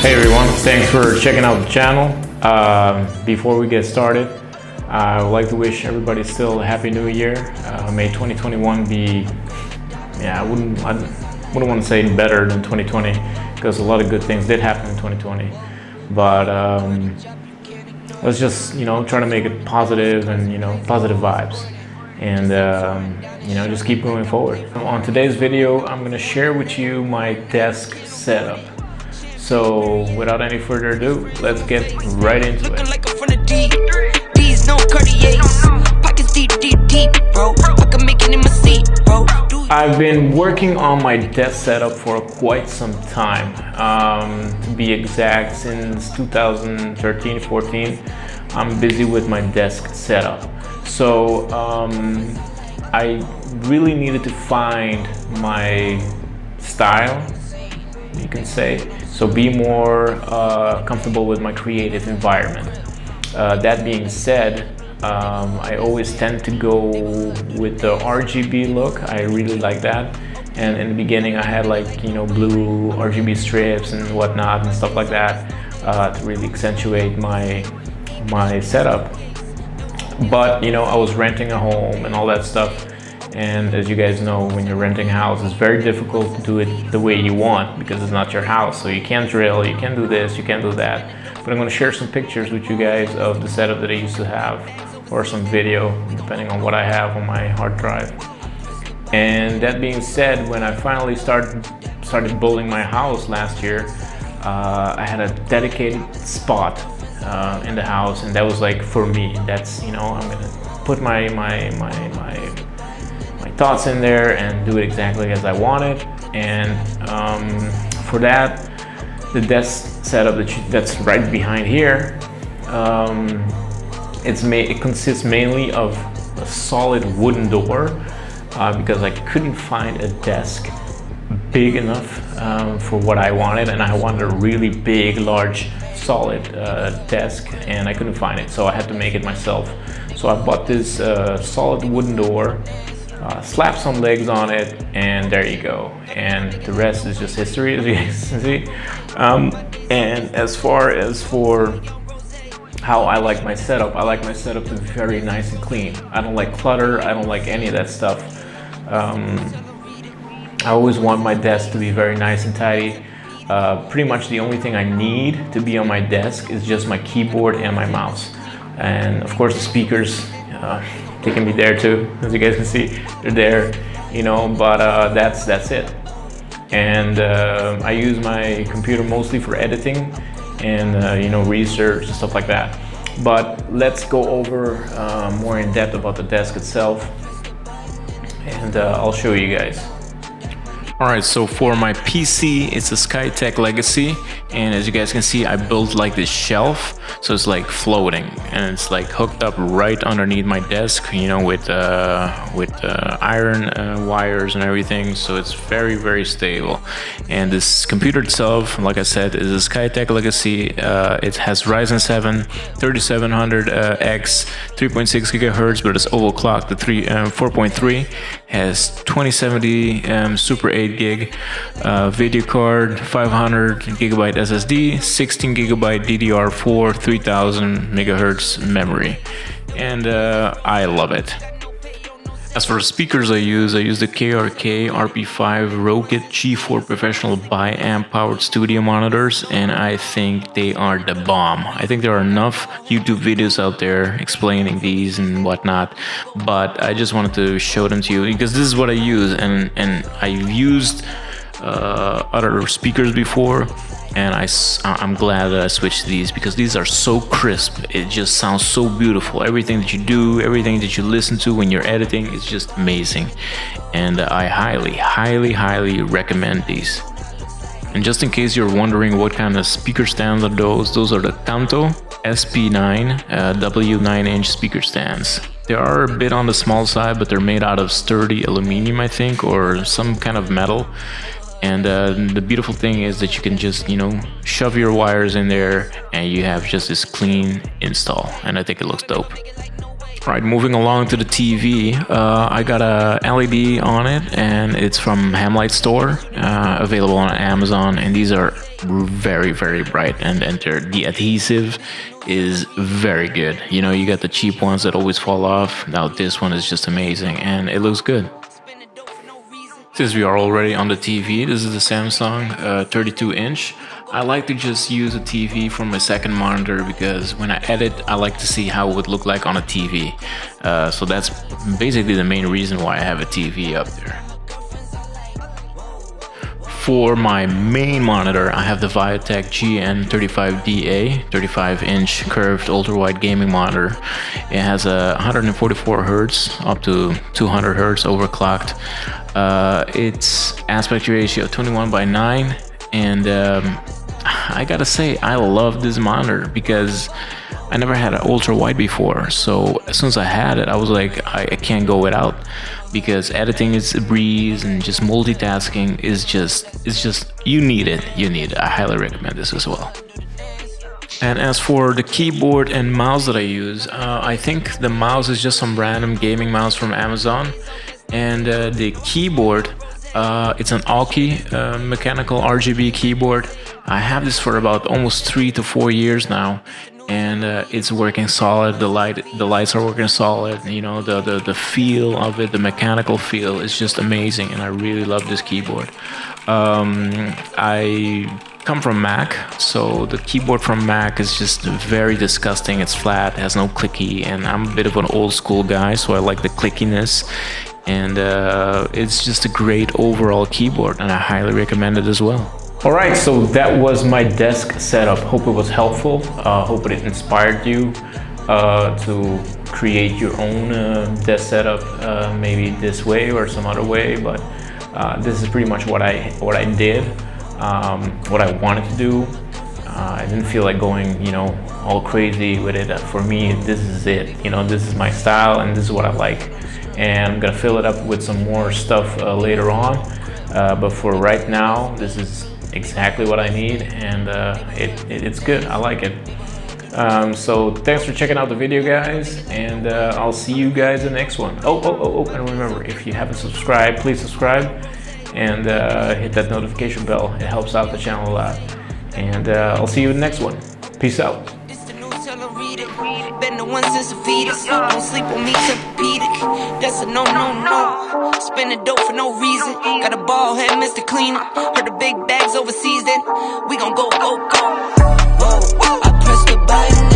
Hey everyone, thanks for checking out the channel. Before we get started, I would like to wish everybody still a happy new year. May 2021 be, I wouldn't want to say better than 2020 because a lot of good things did happen in 2020. But let's just try to make it positive and positive vibes, and just keep going forward. On today's video, I'm going to share with you my desk setup. So without any further ado, let's get right into it. I've been working on my desk setup for quite some time. To be exact, since 2013-14, I'm busy with my desk setup. So I really needed to find my style, you can say. So be more comfortable with my creative environment. That being said, I always tend to go with the RGB look. I really like that. And in the beginning I had blue RGB strips and whatnot and stuff like that to really accentuate my setup. But I was renting a home and all that stuff. And as you guys know, when you're renting a house, it's very difficult to do it the way you want because it's not your house. So you can't drill, you can't do this, you can't do that. But I'm going to share some pictures with you guys of the setup that I used to have, or some video, depending on what I have on my hard drive. And that being said, when I finally started building my house last year, I had a dedicated spot in the house, and that was for me. That's I'm going to put my thoughts in there and do it exactly as I want it. And for that, the desk setup that's right behind here, it consists mainly of a solid wooden door because I couldn't find a desk big enough for what I wanted, and I wanted a really big, large, solid desk, and I couldn't find it, so I had to make it myself. So I bought this solid wooden door, slap some legs on it, and there you go. And the rest is just history, as you guys can see. And as far as for how I like my setup, I like my setup to be very nice and clean. I don't like clutter, I don't like any of that stuff. I always want my desk to be very nice and tidy. Pretty much the only thing I need to be on my desk is just my keyboard and my mouse. And of course the speakers, they can be there too, as you guys can see, they're there, but that's it. And I use my computer mostly for editing and research and stuff like that. But let's go over more in depth about the desk itself, and I'll show you guys. Alright, so for my PC, it's a Skytech Legacy, and as you guys can see, I built this shelf, so it's floating, and it's hooked up right underneath my desk, with iron wires and everything, so it's very, very stable. And this computer itself, like I said, is a Skytech Legacy. It has Ryzen 7 3700X 3.6 gigahertz, but it's overclocked to 4.3. Has 2070 Super 8 gig video card, 500 gigabyte SSD, 16 gigabyte DDR4, 3000 megahertz memory, and I love it. As for speakers I use the KRK RP5 Rokit G4 Professional bi-amp powered studio monitors, and I think they are the bomb. I think there are enough YouTube videos out there explaining these and whatnot, but I just wanted to show them to you because this is what I use, and I've used other speakers before, and I'm glad that I switched to these because these are so crisp. It just sounds so beautiful. Everything that you do, everything that you listen to when you're editing is just amazing, and I highly recommend these. And just in case you're wondering what kind of speaker stands are those are the Kanto SP9 W9-inch speaker stands. They are a bit on the small side, but they're made out of sturdy aluminum, I think, or some kind of metal. And the beautiful thing is that you can just, shove your wires in there and you have just this clean install. And I think it looks dope. Right, moving along to the TV, I got a LED on it, and it's from Hamlight Store, available on Amazon, and these are very, very bright, and the adhesive is very good. You know, you got the cheap ones that always fall off. Now this one is just amazing, and it looks good. Since we are already on the TV, this is the Samsung 32-inch. I like to just use a TV from my second monitor because when I edit, I like to see how it would look like on a TV. So that's basically the main reason why I have a TV up there. For my main monitor, I have the Viotech GN35DA 35-inch curved ultra-wide gaming monitor. It has a 144 Hz up to 200 Hz overclocked. Its aspect ratio 21:9, and I gotta say I love this monitor because I never had an ultra wide before. So as soon as I had it, I was like, I can't go without, because editing is a breeze and just multitasking is just you need it. I highly recommend this as well. And as for the keyboard and mouse that I use, I think the mouse is just some random gaming mouse from Amazon, and the keyboard, it's an Alki mechanical RGB keyboard. I have this for about almost 3 to 4 years now, and it's working solid. The lights are working solid. You know, the feel of it, the mechanical feel is just amazing, and I really love this keyboard. I come from Mac, so the keyboard from Mac is just very disgusting. It's flat, has no clicky, and I'm a bit of an old school guy, so I like the clickiness. And it's just a great overall keyboard, and I highly recommend it as well. Alright, so that was my desk setup. Hope it was helpful. Hope it inspired you to create your own desk setup, maybe this way or some other way, but this is pretty much what I did, what I wanted to do. I didn't feel like going, you know, all crazy with it. For me, this is it. You know, this is my style, and this is what I like. And I'm gonna fill it up with some more stuff later on, but for right now, this is exactly what I need, and it's good. I like it. So thanks for checking out the video, guys, and I'll see you guys in the next one. Oh, and remember, if you haven't subscribed, please subscribe and hit that notification bell. It helps out the channel a lot, and I'll see you in the next one. Peace out. Been the one since a fetus. Don't sleep on me, Tempur-Pedic. That's a no. Spending dope for no reason. Got a bald head, Mr. Cleaner. Heard the big bags overseas, then we gon' go. Whoa, I press the button.